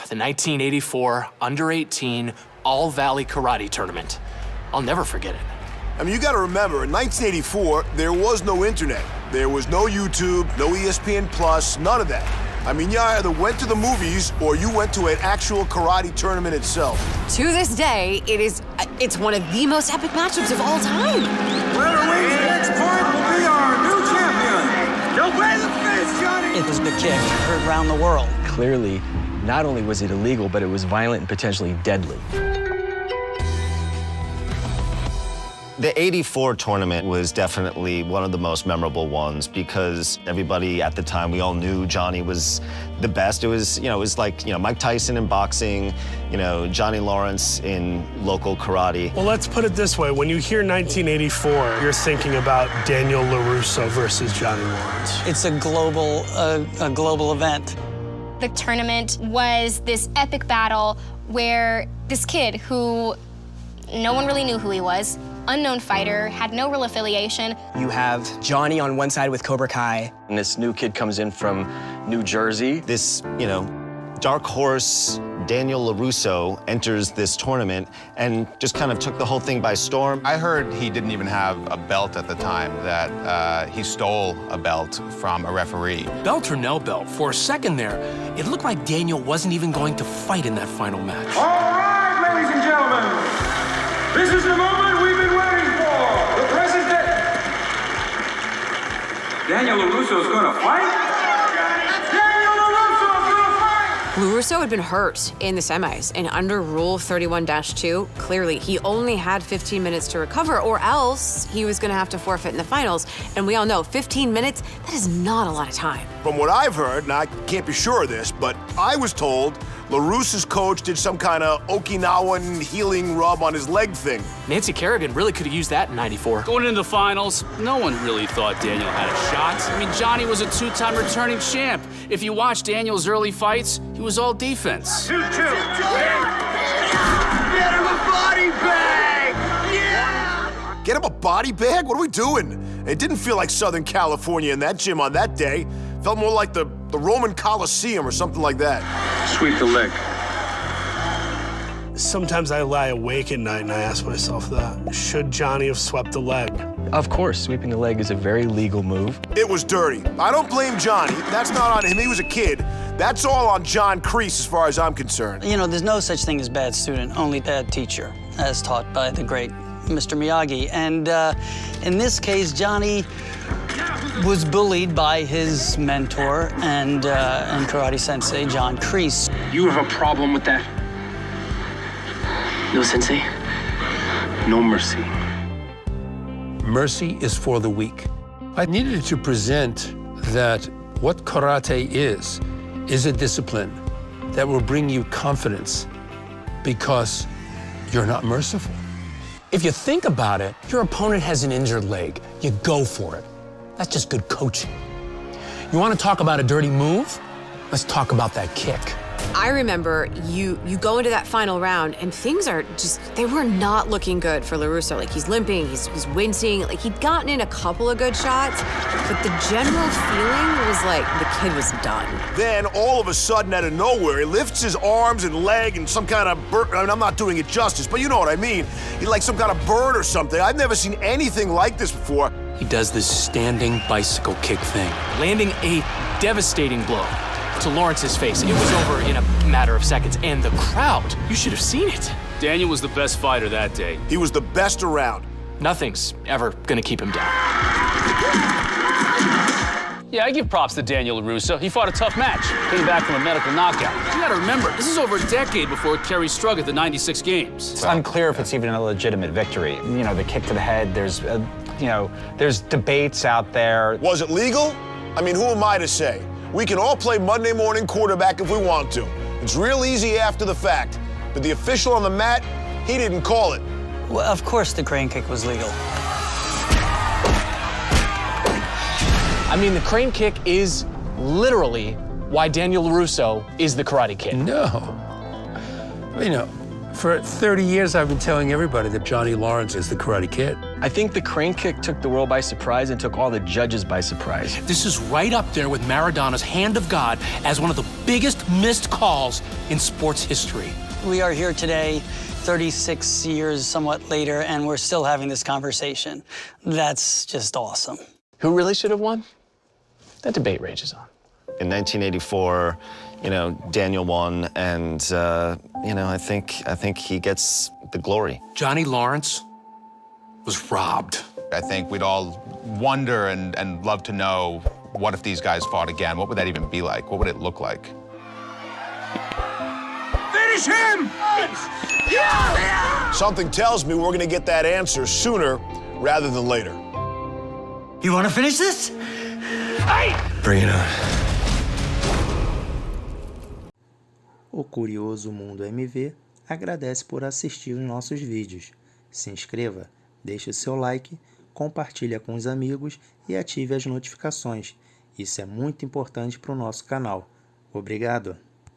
the 1984 Under-18 All-Valley Karate Tournament. I'll never forget it. I mean, you gotta remember, in 1984, there was no internet. There was no YouTube, no ESPN Plus, none of that. I mean, you either went to the movies or you went to an actual karate tournament itself. To this day, it's one of the most epic matchups of all time. Whoever wins the next point will be our new champion. Don't play the fist, Johnny! It was the kick heard around the world. Clearly, not only was it illegal, but it was violent and potentially deadly. The '84 tournament was definitely one of the most memorable ones because everybody at the time, we all knew Johnny was the best. It was, like, Mike Tyson in boxing, Johnny Lawrence in local karate. Well, let's put it this way. When you hear 1984, you're thinking about Daniel Larusso versus Johnny Lawrence. It's a global event. The tournament was this epic battle where this kid who no one really knew who he was, unknown fighter, had no real affiliation. You have Johnny on one side with Cobra Kai. And this new kid comes in from New Jersey. This, dark horse, Daniel Larusso, enters this tournament and just kind of took the whole thing by storm. I heard he didn't even have a belt at the time, that he stole a belt from a referee. Belt or no belt, for a second there, it looked like Daniel wasn't even going to fight in that final match. All right, ladies and gentlemen, this is the moment we've been waiting for. The president. Daniel Larusso is going to fight? Daniel Larusso is going to fight! Larusso had been hurt in the semis, and under Rule 31-2, clearly he only had 15 minutes to recover, or else he was going to have to forfeit in the finals. And we all know 15 minutes, that is not a lot of time. From what I've heard, and I can't be sure of this, but I was told LaRusso's coach did some kind of Okinawan healing rub on his leg thing. Nancy Kerrigan really could have used that in '94. Going into the finals, no one really thought Daniel had a shot. I mean, Johnny was a two-time returning champ. If you watch Daniel's early fights, he was all defense. 2-2. Get him a body bag! Yeah! Get him a body bag? What are we doing? It didn't feel like Southern California in that gym on that day. Felt more like the Roman Coliseum or something like that. Sweep the leg. Sometimes I lie awake at night and I ask myself that. Should Johnny have swept the leg? Of course, sweeping the leg is a very legal move. It was dirty. I don't blame Johnny. That's not on him. He was a kid. That's all on John Kreese as far as I'm concerned. There's no such thing as bad student, only bad teacher, as taught by the great Mr. Miyagi. And in this case, Johnny was bullied by his mentor and karate sensei, John Kreese. You have a problem with that? No, Sensei. No mercy. Mercy is for the weak. I needed to present that what karate is a discipline that will bring you confidence because you're not merciful. If you think about it, your opponent has an injured leg. You go for it. That's just good coaching. You want to talk about a dirty move? Let's talk about that kick. I remember you go into that final round and things are just, they were not looking good for Larusso. Like, he's limping, he's wincing. Like, he'd gotten in a couple of good shots, but the general feeling was like the kid was done. Then, all of a sudden, out of nowhere, he lifts his arms and leg and some kind of bird. I mean, I'm not doing it justice, but you know what I mean. He's like some kind of bird or something. I've never seen anything like this before. He does this standing bicycle kick thing, landing a devastating blow to Lawrence's face. It was over in a matter of seconds, and the crowd, you should have seen it. Daniel was the best fighter that day. He was the best around. Nothing's ever gonna keep him down. Yeah, I give props to Daniel Larusso. He fought a tough match, came back from a medical knockout. You gotta remember, this is over a decade before Kerry Strug at the '96 games. It's unclear if it's even a legitimate victory. The kick to the head, there's debates out there. Was it legal? I mean, who am I to say? We can all play Monday morning quarterback if we want to. It's real easy after the fact. But the official on the mat, he didn't call it. Well, of course the crane kick was legal. I mean, the crane kick is literally why Daniel Larusso is the Karate Kid. No. For 30 years, I've been telling everybody that Johnny Lawrence is the Karate Kid. I think the crane kick took the world by surprise and took all the judges by surprise. This is right up there with Maradona's Hand of God as one of the biggest missed calls in sports history. We are here today, 36 years somewhat later, and we're still having this conversation. That's just awesome. Who really should have won? That debate rages on. In 1984, you know, Daniel won, and you know, I think he gets the glory. Johnny Lawrence was robbed. I think we'd all wonder and love to know, what if these guys fought again? What would that even be like? What would it look like? Finish him! Something tells me we're gonna get that answer sooner rather than later. You want to finish this? Bring it on. O Curioso Mundo MV agradece por assistir os nossos vídeos. Se inscreva, deixe o seu like, compartilhe com os amigos e ative as notificações. Isso é muito importante para o nosso canal. Obrigado!